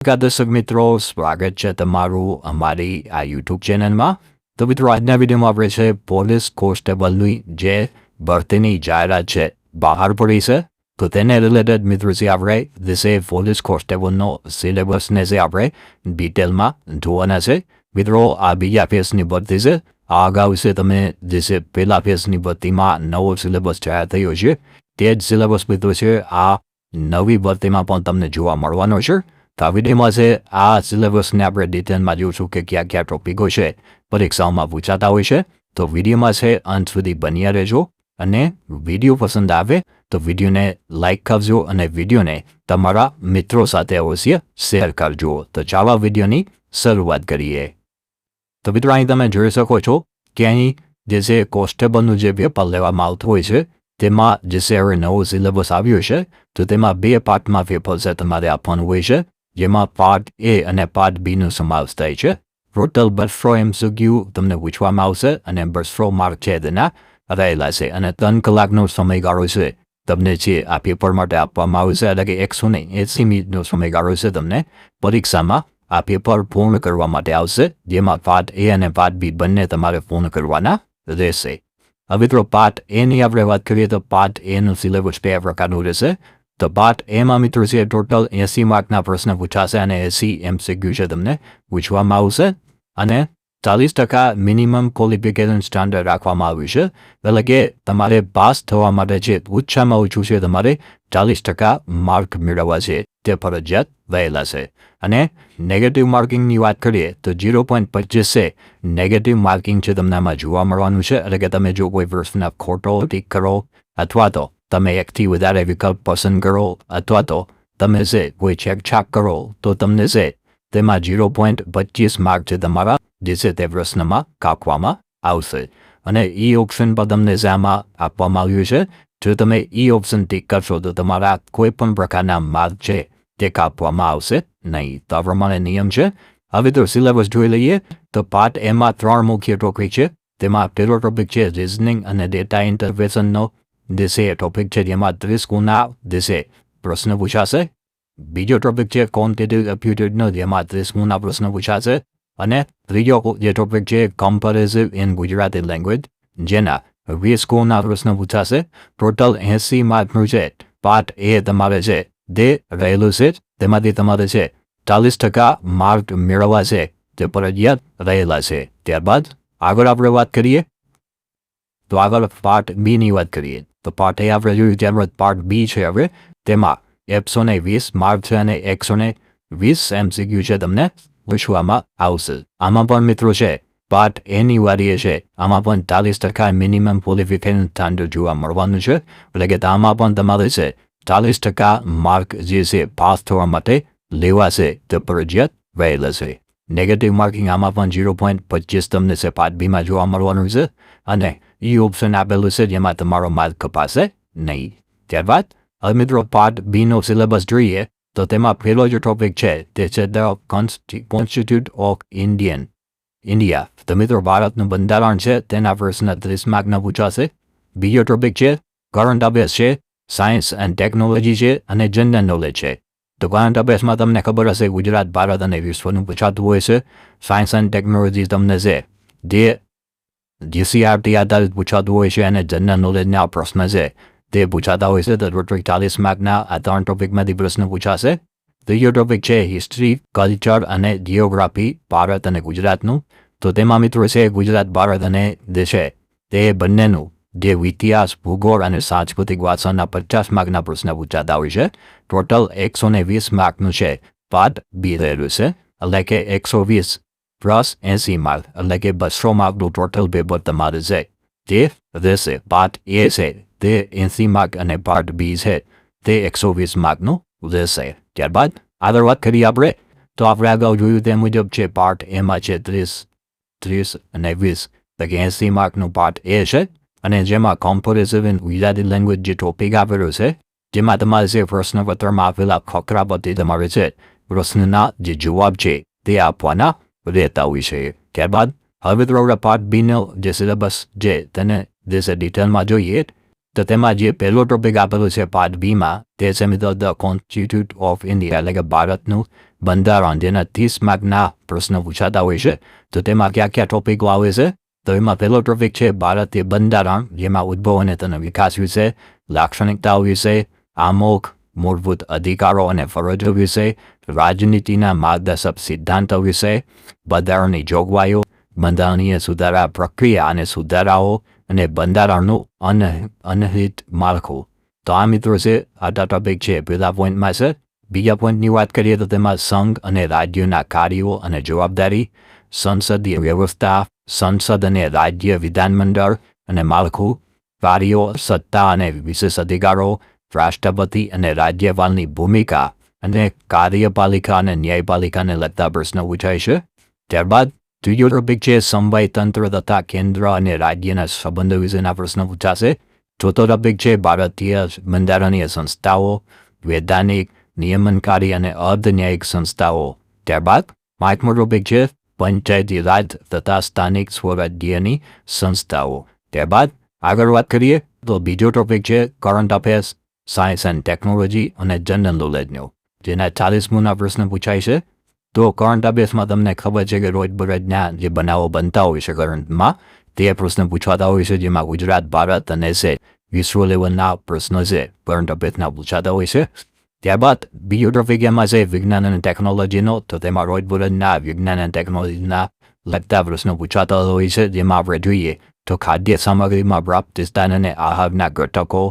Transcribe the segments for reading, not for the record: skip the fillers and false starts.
દર્શક મિત્રો સ્વાગત છે તમારું અમારી આ યુટ્યુબ ચેનલમાં. તો મિત્રો આજના વિડીયોમાં આપણે છે પોલીસ કોન્સ્ટેબલની જે ભરતીની જાહેરાત છે બહાર પડી છે. તો તેને રિલેટેડ મિત્રો જે આપણે જે પોલીસ કોન્સ્ટેબલનો સિલેબસને જે આપણે ડિટેલમાં જોવાના છે. મિત્રો આ બીજા ફેઝની ભરતી છે. આ અગાઉ છે તમે જે પહેલા ફેઝની ભરતીમાં નવો સિલેબસ જાહેર થયો છે તે જ સિલેબસ મિત્રો છે આ નવી ભરતીમાં પણ તમને જોવા મળવાનો છે. તો આ વિડીયોમાં છે આ સિલેબસને આપણે ડિટેલમાં જોઈશું કે કયા કયા ટોપિકો છે પરીક્ષાઓમાં પૂછાતા હોય છે. તો વિડીયોમાં છે અંત સુધી બન્યા રહેજો અને વિડીયો પસંદ આવે તો વિડીયોને લાઇક કરજો અને વિડીયોને તમારા મિત્રો સાથે અવશ્ય શેર કરજો. તો ચાલો વિડીયોની શરૂઆત કરીએ. તો મિત્રો અહીં તમે જોઈ શકો છો કે અહીં જે કોન્સ્ટેબલનું જે પેપર લેવામાં આવતું હોય છે તેમાં જે હવે નવો સિલેબસ આવ્યો છે તો તેમાં 2 પાર્ટમાં પેપર છે તમારે આપવાનું હોય છે, જેમાં પાર્ટ એ અને પાર્ટ બીનો સમાવેશ થાય છે. ટોટલ 200 MCQ તમને પૂછવામાં આવશે અને 200 માર્ક છે તેના રહેલા છે અને 3 કલાકનો સમયગાળો છે તમને જે આ પેપર માટે આપવામાં આવશે, એટલે કે 180 મિનિટનો સમયગાળો છે તમને પરીક્ષામાં આ પેપર પૂર્ણ કરવા માટે આવશે, જેમાં પાર્ટ એ અને પાર્ટ બી બંને તમારે પૂર્ણ કરવાના રહેશે. હવે મિત્રો પાર્ટ એની આપણે વાત કરીએ તો પાર્ટ એનું સિલેબસ 2 પ્રકારનું રહેશે. તો પાર્ટ એમાં મિત્રો છે ટોટલ 80 માર્કના પ્રશ્ન પૂછાશે અને 80 MCQ છે તમને પૂછવામાં આવશે અને 40% મિનિમમ ક્વોલિફિકેશન સ્ટાન્ડર્ડ રાખવામાં આવ્યું છે. એટલે કે તમારે પાસ થવા માટે છે ઓછામાં ઓછું છે તમારે 40% માર્ક મેળવવા છે તે ફરજિયાત રહેલા છે. અને નેગેટિવ માર્કિંગની વાત કરીએ તો 0.25 છે નેગેટિવ માર્કિંગ છે તમને આમાં જોવા મળવાનું છે. એટલે કે તમે જો કોઈ પ્રશ્ન ખોટો ટીક કરો અથવા તો તમે એકથી વધારે વિકલ્પ પસંદ કરો અથવા તો તમે છે કોઈ છેકછાક કરો તો તમને છે તેમાં 0.25 માર્ક છે તમારા જે છે તે પ્રશ્નમાં કાપવામાં આવશે. અને ઈ ઓપ્શન પર તમને જે આમાં આપવામાં આવ્યું છે, જો તમે ઈ ઓપ્શન ટીક કરશો તો તમારા કોઈ પણ પ્રકારના માર્ક છે તે કાપવામાં આવશે નહીં. તો આ પ્રમાણે નિયમ છે. હવે તો સિલેબસ જોઈ લઈએ. તો પાર્ટ એમાં 3 મુખ્ય ટોપિક છે. તેમાં પહેલો ટોપિક છે રિઝનિંગ અને ડેટા ઇન્ટરપ્રિટેશનનો જે છે ટોપિક છે, જેમાં 30 ગુણના જે છે પ્રશ્ન પૂછાશે. બીજો ટોપિક છે ક્વોન્ટિટેટિવ એપ્ટિટ્યૂડનો, જેમાં 30 ગુણના પ્રશ્ન પૂછાશે. અને ત્રીજો જે ટોપિક છે કમ્પેરેટિવ ઇન ગુજરાતી લેંગ્વેજ, જેના 20 ગુણના પ્રશ્ન પૂછાશે. ટોટલ 80 માર્કનું છે પાર્ટ એ તમારે છે તે રહેલું છે. તેમાંથી તમારે છે 40% માર્ક મેળવવા છે તે ફરજિયાત રહેલા છે. ત્યારબાદ આગળ આપણે વાત કરીએ તો આગળ પાર્ટ બીની વાત કરીએ. તો પાર્ટ એ આપણે જોયું, ત્યારબાદ પાર્ટ બી છે હવે તેમાં 120 માર્ક છે અને 120 MCQ છે તમને પૂછવામાં આવશે. આમાં પણ મિત્રો છે પાર્ટ એની વારીએ છે આમાં પણ 40% મિનિમમ ક્વોલિફિકેશન સ્ટાન્ડર્ડ જોવા મળવાનું છે. એટલે કે આમાં પણ તમારે છે 40% માર્ક જે છે પાસ થવા માટે લેવા છે તે ફરજિયાત રહેલા છે. નેગેટિવ માર્કિંગ આમાં પણ 0.25 તમને છે પાર્ટ બીમાં જોવા મળવાનું છે અને ઈ ઓપ્શન આપેલું છે જેમાં તમારો માર્ક કપાશે નહીં. ત્યારબાદ હવે મિત્રો પાર્ટ બીનો સિલેબસ જોઈએ તો તેમાં પહેલો જે ટોપિક છે તે છે ધ કોન્સ્ટિટ્યુટ ઓફ ઇન્ડિયા. તો મિત્રો ભારતનું બંધારણ છે તેના પ્રશ્ન 30 માર્કના પૂછાશે. બીજો ટોપિક છે કરંટ અફેર્સ છે, સાયન્સ એન્ડ ટેકનોલોજી છે અને જનરલ નોલેજ છે. તો કરંટ અફેર્સમાં તમને ખબર હશે ગુજરાત, ભારત અને વિશ્વનું પૂછાતું હોય છે. સાયન્સ એન્ડ ટેકનોલોજી તમને છે જે GCRT આધારિત પૂછાતું હોય છે અને જનરલ નોલેજના પ્રશ્ન છે તે પૂછાતા હોય છે. તો ટોટલ 40 માર્કના આ 3 ટોપિકમાંથી પ્રશ્ન પૂછાશે. ત્રીજો ટોપિક છે હિસ્ટ્રી, કલ્ચર અને જિયોગ્રાફી ભારત અને ગુજરાતનું. તો તેમાં મિત્રો છે ગુજરાત, ભારત અને જે છે તે બંનેનું જે ઇતિહાસ, ભૂગોળ અને સાંસ્કૃતિક વારસાના 50 માર્કના પ્રશ્ન પૂછાતા હોય છે. ટોટલ 120 માર્કનું છે પાર્ટ બી રહેલું છે. એટલે કે 120 પ્લસ 80 માર્ક, એટલે કે 200 માર્કનું ટોટલ પેપર તમારે છે તે રહેશે. પાર્ટ એ છે તે 80 માર્ક અને પાર્ટ બી છે તે 120 માર્કનું રહેશે. ત્યારબાદ આગળ વાત કરીએ આપણે તો આપણે અગાઉ જોયું તે મુજબ છે પાર્ટ એમાં છે 30 અને 20, એટલે કે 80 માર્કનું પાર્ટ એ છે અને જેમાં કમ્પેરેટિવ ઇન ગુજરાતી લેંગ્વેજ જે ટોપિક આપેલો છે જેમાં તમારે છે પ્રશ્નપત્રમાં આપેલા ફકરા પરથી તમારે છે પ્રશ્નના જે જવાબ છે તે આપવાના રહેતા હોય છે. ત્યારબાદ હવે મિત્રો આપણે પાર્ટ બીનો જે સિલેબસ છે તેને જે છે ડિટેલમાં જોઈએ. તો તેમાં જે પહેલો ટોપિક આપેલો છે પાર્ટ બીમાં તે છે મિત્રો ધ કોન્સ્ટિટ્યુટ ઓફ ઇન્ડિયા એટલે કે ભારતનું બંધારણ, જેના 30 માર્કના પ્રશ્ન પૂછાતા હોય છે. તો તેમાં કયા કયા ટોપિકો આવે છે? તો એમાં પહેલો ટોપિક છે ભારતીય બંધારણ, જેમાં ઉદ્ભવ અને તેનો વિકાસ વિશે, લાક્ષણિકતાઓ વિશે, આમોખ, મૂળભૂત અધિકારો અને ફરજો વિશે, રાજનીતિના માર્ગદર્શક સિદ્ધાંતો વિશે, બંધારણની જોગવાઈઓ, બંધારણીય સુધારા પ્રક્રિયા અને સુધારાઓ, અને બંધારણનું અનહિત માળખું. તો આ મિત્રો છે આટલા ટોપિક છે પહેલા પોઈન્ટમાં છે. બીજા પોઈન્ટની વાત કરીએ તો તેમાં સંઘ અને રાજ્યોના કાર્યો અને જવાબદારી, સંસદીય વ્યવસ્થા, સંસદ અને રાજ્ય વિધાનમંડળ અને માળખું, કાર્યો, સત્તા અને વિશેષ અધિકારો, રાષ્ટ્રપતિ અને રાજ્યપાલની ભૂમિકા અને કાર્યપાલિકા અને ન્યાયપાલિકાને લગતા પ્રશ્નો પૂછાય છે. ત્યારબાદ ત્રીજો ટોપિક છે સમવાય તંત્ર તથા કેન્દ્ર અને રાજ્યના સંબંધો વિશેના પ્રશ્નો પૂછાશે. ચોથો ટોપિક છે ભારતીય બંધારણીય સંસ્થાઓ, વૈધાનિક, નિયમનકારી અને અર્ધ ન્યાયિક સંસ્થાઓ. ત્યારબાદ પાંચમો ટોપિક છે પંચાયતી રાજ તથા સ્થાનિક સ્વરાજ્યની સંસ્થાઓ. ત્યારબાદ આગળ વાત કરીએ તો બીજો ટોપિક છે current affairs, science and technology અને જનરલ નોલેજનો, જેના 40મુના પ્રશ્ન પૂછાય છે. તો કરંટ અફેર્સમાં તમને ખબર છે કે રોજબરોજના જે બનાવો બનતા હોય છે કરંટમાં તે પ્રશ્ન પૂછવાતા હોય છે, જેમાં ગુજરાત, ભારત અને છે વિશ્વ લેવલના પ્રશ્નો છે કરંટ અફેર્સના પૂછાતા હોય છે. ત્યારબાદ બીજો ટોપિક એમાં છે વિજ્ઞાન અને ટેકનોલોજીનો, તો તેમાં રોજબરોજના વિજ્ઞાન અને ટેકનોલોજીના લગતા પ્રશ્નો પૂછાતા હોય છે, જેમાં આપણે જોઈએ તો ખાદ્ય સામગ્રીમાં પ્રાપ્ત સ્થાન અને આહારના ઘટકો,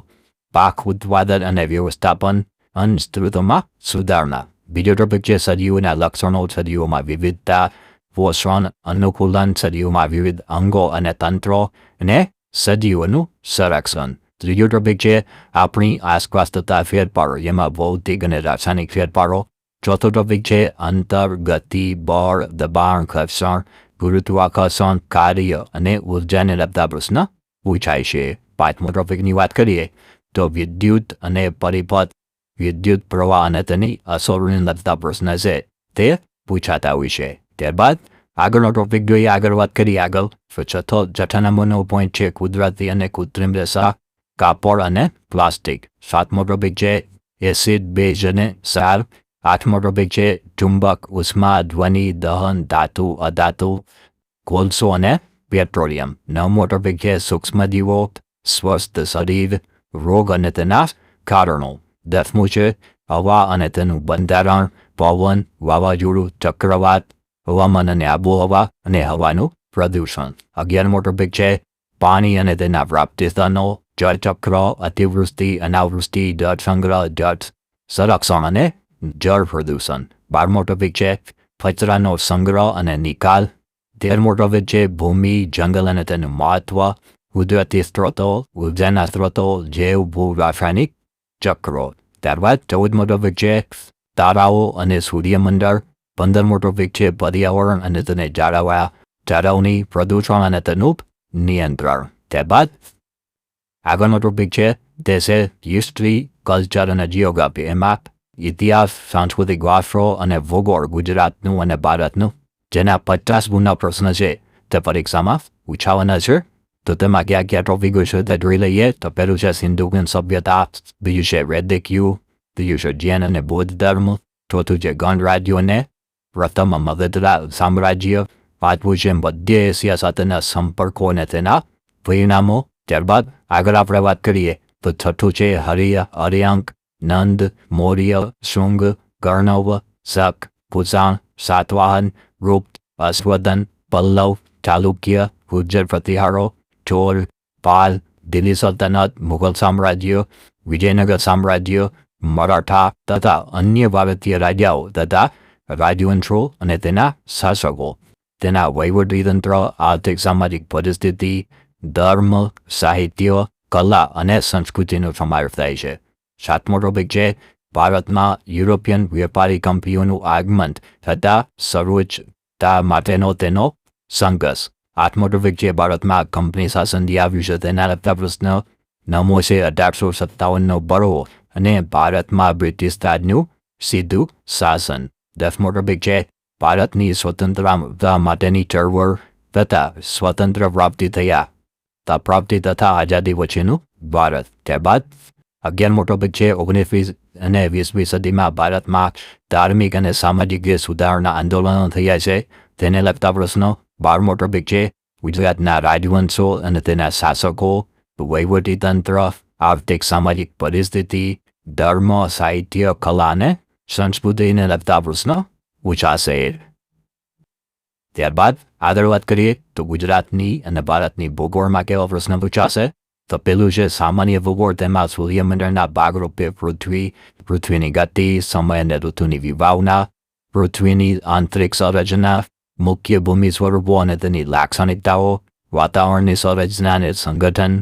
પાક ઉત્પાદન અને વ્યવસ્થાપન, અન્નસ્ત્રોતોમાં સુધારણા. બીજો ટોપિક છે સજીવોના લક્ષણો, સજીવોમાં વિવિધતા, પોષણ, અનુકૂલન, સજીવોમાં વિવિધ અંગો અને તંત્રો અને સજીવોનું સંરક્ષણ. ત્રીજો ટોપિક છે આપણી આસપાસ થતા ફેરફારો, જેમાં ભૌતિક અને રાસાયણિક ફેરફારો. ચોથો ટોપિક છે અંતર, ગતિ, બળ, દબાણ, ઘર્ષણ, ગુરુત્વાકર્ષણ, કાર્ય અને ઉર્જાને લગતા પ્રશ્ન પૂછાય છે. પાંચમો ટોપિકની વાત કરીએ તો વિદ્યુત અને પરિપથ, વિદ્યુત પ્રવાહ અને તેની અસરોને લગતા પ્રશ્ન છે તે પૂછાતા હોય છે. ત્યારબાદ આગળનો ટોપિક જોઈએ, આગળ વાત કરીએ આગળ. છઠ્ઠા નંબરનો પોઈન્ટ છે કુદરતી અને કૃત્રિમ રેસા, કાપડ અને પ્લાસ્ટિક. સાતમો ટોપિક છે એસિડ, બેઝ અને ક્ષાર. આઠમો ટોપિક છે ચુંબક, ઉષ્મા, ધ્વનિ, દહન, ધાતુ, અધાતુ, કોલસો અને પેટ્રોલિયમ. નવમો ટોપિક છે સૂક્ષ્મજીવો, સ્વસ્થ શરીર, રોગ અને તેના કારણો. 10મું છે હવા અને તેનું બંધારણ, પવન, વાવાઝોડું, ચક્રવાત, હવામાન અને આબોહવા અને હવાનું પ્રદૂષણ. 11મો ટોપિક છે પાણી અને તેના પ્રાપ્તિ સ્થાનો, જળચક્ર, અતિવૃષ્ટિ, અનાવૃષ્ટિ, જળ સંગ્રહ, જળ સંરક્ષણ અને જળ પ્રદૂષણ. 12મો ટોપિક છે કચરાનો સંગ્રહ અને નિકાલ. 13મો ટોપિક છે ભૂમિ, જંગલ અને તેનું મહત્વ, કુદરતી સ્ત્રોતો, ઉર્જાના સ્ત્રોતો, જૈવ ભૂ રાસાયણિક ચક્રો. ત્યારબાદ 14મો ટોપિક છે તારાઓ અને સૂર્યમંડળ. 15મો ટોપિક છે પર્યાવરણ અને તેને જાળવણી, પ્રદૂષણ અને તેનું નિયંત્રણ. ત્યારબાદ આગળનો ટોપિક છે તે છે હિસ્ટ્રી, કલ્ચર અને જિયોગ્રાફી. એમાં ઇતિહાસ, સાંસ્કૃતિક વારસો અને ભૂગોળ ગુજરાતનું અને ભારતનું, જેના 50 પ્રશ્ન છે તે પરીક્ષામાં પૂછાવાના છે. તો તેમાં કયા કયા ટોપિકો છે તે જોઈ લઈએ. તો પહેલું છે સિંધુકીય સભ્યતા, બીજું છે વૈદિક યુગ, ત્રીજું છે જૈન અને બૌદ્ધ ધર્મ, ચોથું છે ગણરાજ્યો અને પ્રથમ મગધ સામ્રાજ્ય, પાંચમું છે મધ્ય એશિયા સાથેના સંપર્કો અને તેના પરિણામો. ત્યારબાદ આગળ આપણે વાત કરીએ તો છઠ્ઠું છે હરિયંક, નંદ, મૌર્ય, શુંગ, કર્ણવ, શક, કુષાણ, સાતવાહન, ગુપ્ત, અશ્વધન, પલ્લવ, ચાલુક્ય, ગુર્જર પ્રતિહારો, ચોર, પાલ, દિલ્હી સલ્તનત, મુઘલ સામ્રાજ્ય, વિજયનગર સામ્રાજ્ય, મરાઠા તથા અન્ય ભારતીય રાજાઓ તથા રાજવંશો અને તેના શાસકો, તેના વહીવટીતંત્ર, આર્થિક સામાજિક પરિસ્થિતિ, ધર્મ, સાહિત્ય, કલા અને સંસ્કૃતિનો સમાવેશ થાય છે. સાતમો ટોપિક છે ભારતમાં યુરોપિયન વેપારી કંપનીઓનું આગમન થતાં સર્વોચ્ચતા માટેનો તેનો સંઘર્ષ. આઠમો ટોપિક છે ભારતમાં કંપની શાસન જે આવ્યું છે તેના લગતા પ્રશ્ન. નવમો છે 1857નો બળવો અને ભારતમાં બ્રિટિશ રાજનું સીધું શાસન. 10મો ટોપિક છે ભારતની સ્વતંત્રતા માટેની ચળવળ તથા સ્વતંત્ર પ્રાપ્તિ થયા તા પ્રાપ્તિ તથા આઝાદી વચ્ચેનું ભારત. ત્યારબાદ 11મો ટોપિક છે 19મી અને 20મી સદીમાં ભારતમાં ધાર્મિક અને સામાજિક સુધારણા આંદોલનો થયા છે તેને લગતા પ્રશ્નો. 12મો ટોપિક છે ગુજરાતના રાજવંશો અને તેના શાસકો, વહીવટી તંત્ર, આર્થિક સામાજિક પરિસ્થિતિ, ધર્મ, સાહિત્ય, કલા અને સંસ્કૃતિને લગતા પ્રશ્નો પૂછાશે. ત્યારબાદ આગળ વાત કરીએ તો ગુજરાતની અને ભારતની ભૂગોળમાં કેવા પ્રશ્ન પૂછાશે. તો પેલું છે સામાન્ય ભૂગોળ, તેમાં સૂર્યમંડળના ભાગરૂપે પૃથ્વીની ગતિ, સમય અને ઋતુની વિભાવના, પૃથ્વીની આંતરિક સંરચના, મુખ્ય ભૂમિ સ્વરૂપો અને તેની લાક્ષણિકતાઓ, વાતાવરણની સંરચના અને સંગઠન.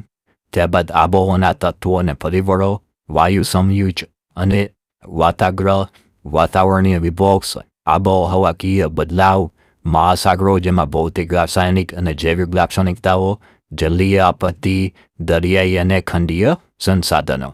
ત્યારબાદ આબોહવાના તત્વો અને પરિબળો, વાયુ સમયુજ અને વાતાગ્રહ, વાતાવરણીય વિભોગ, આબોહવાકીય બદલાવ, મહાસાગરો જેમાં ભૌતિક, રાસાયણિક અને જૈવિક લાક્ષણિકતાઓ, જલીય આપત્તિ, દરિયાઈ અને ખંડીય સંસાધનો.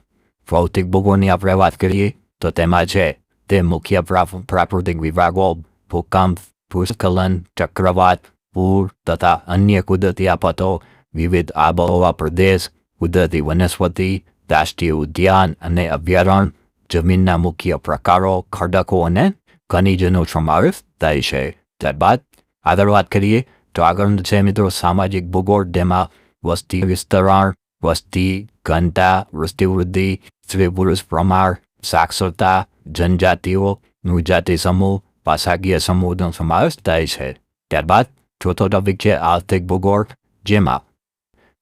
ભૌતિક ભૂગોળની આપણે વાત કરીએ તો તેમાં છે તે મુખ્ય પ્રાકૃતિક વિભાગો ભૂકંપ, ભૂસ્ખલન, ચક્રવાત, પૂર તથા અન્ય કુદરતી આફતો, વિવિધ આબોહવા પ્રદેશ, કુદરતી વનસ્પતિ, રાષ્ટ્રીય ઉદ્યાન અને અભયારણ્ય, જમીનના મુખ્ય પ્રકારો, ખડકો અને ખનિજનો સમાવેશ થાય છે. ત્યારબાદ આગળ વાત કરીએ તો આગળ છે મિત્રો સામાજિક ભૂગોળ, જેમાં વસ્તી વિસ્તરણ, વસ્તી ઘનતા, વસ્તી વૃદ્ધિ, સ્ત્રી પુરુષ પ્રમાણ, સાક્ષરતા, જનજાતિઓ, નૃજાતિ સમૂહ, ભાષાકીય સમૂહનો સમાવેશ થાય છે. ત્યારબાદ ચોથો ટોપિક છે આર્થિક ભૂગોળ, જેમાં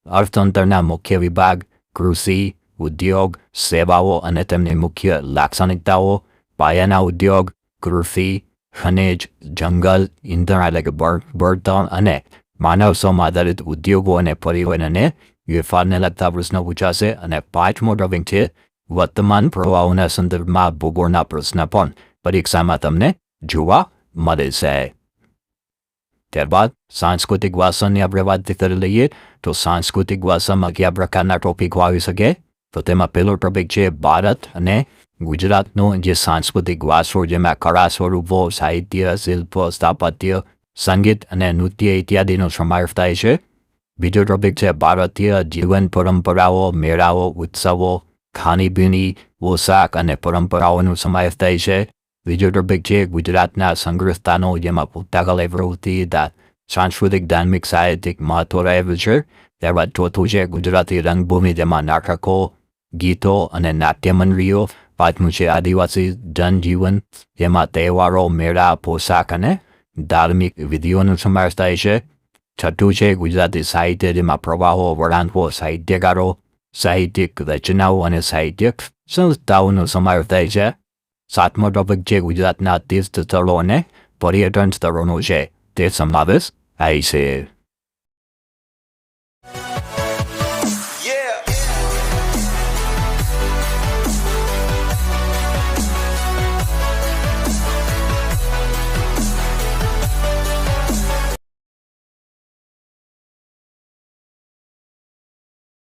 અર્થતંત્રના મુખ્ય વિભાગ, કૃષિ, ઉદ્યોગ, સેવાઓ અને તેમની મુખ્ય લાક્ષણિકતાઓ, પાયાના ઉદ્યોગ, કૃષિ, ખનિજ, જંગલ, ઇંધણ એટલે કે બળતણ અને માનવ શ્રમ આધારિત ઉદ્યોગો અને પરિવહન અને વેપારને લગતા પ્રશ્નો પૂછાશે. અને 5મો ટોપિક છે વર્તમાન પ્રવાહોના સંદર્ભમાં ભૂગોળના પ્રશ્ન પણ પરીક્ષામાં તમને જોવા મળે છે. ત્યારબાદ સાંસ્કૃતિક વારસાની આપણે વાત કરી લઈએ તો સાંસ્કૃતિક વારસામાં કયા પ્રકારના ટોપિકો આવી શકે. તો તેમાં પહેલો ટોપિક છે ભારત અને ગુજરાતનો જે સાંસ્કૃતિક વારસો, જેમાં કળા સ્વરૂપો, સાહિત્ય, શિલ્પ, સ્થાપત્ય, સંગીત અને નૃત્ય ઇત્યાદિનો સમાવેશ થાય છે. બીજો ટોપિક છે ભારતીય જીવન પરંપરાઓ, મેળાઓ, ઉત્સવો, ખાણીપીણી, પોશાક અને પરંપરાઓનો સમાવેશ થાય છે. બીજો ટોપિક છે ગુજરાતના સંગ્રહ સ્થાનો, જેમાં પુસ્તકાલય પ્રવૃત્તિ, સાંસ્કૃતિક, ધાર્મિક, સાહિત્યિક મહત્વ રહેલું છે. ત્યારબાદ ચોથું છે ગુજરાતી રંગભૂમિ, જેમાં નાટકો, ગીતો અને નાટ્ય મંડળીઓ. પાંચમું છે આદિવાસી જનજીવન, જેમાં તહેવારો, મેળા, પોશાક અને ધાર્મિક વિધિઓનો સમાવેશ થાય છે. છઠ્ઠું છે ગુજરાતી સાહિત્ય, જેમાં પ્રવાહો, વળાંકો, સાહિત્યકારો, સાહિત્યિક રચનાઓ અને સાહિત્યિક સંસ્થાઓનો સમાવેશ થાય છે. સાતમો ટોપિક છે ગુજરાતના તીર્થ સ્થળો અને પર્યટન સ્થળોનો છે તે સમાવેશ થાય છે.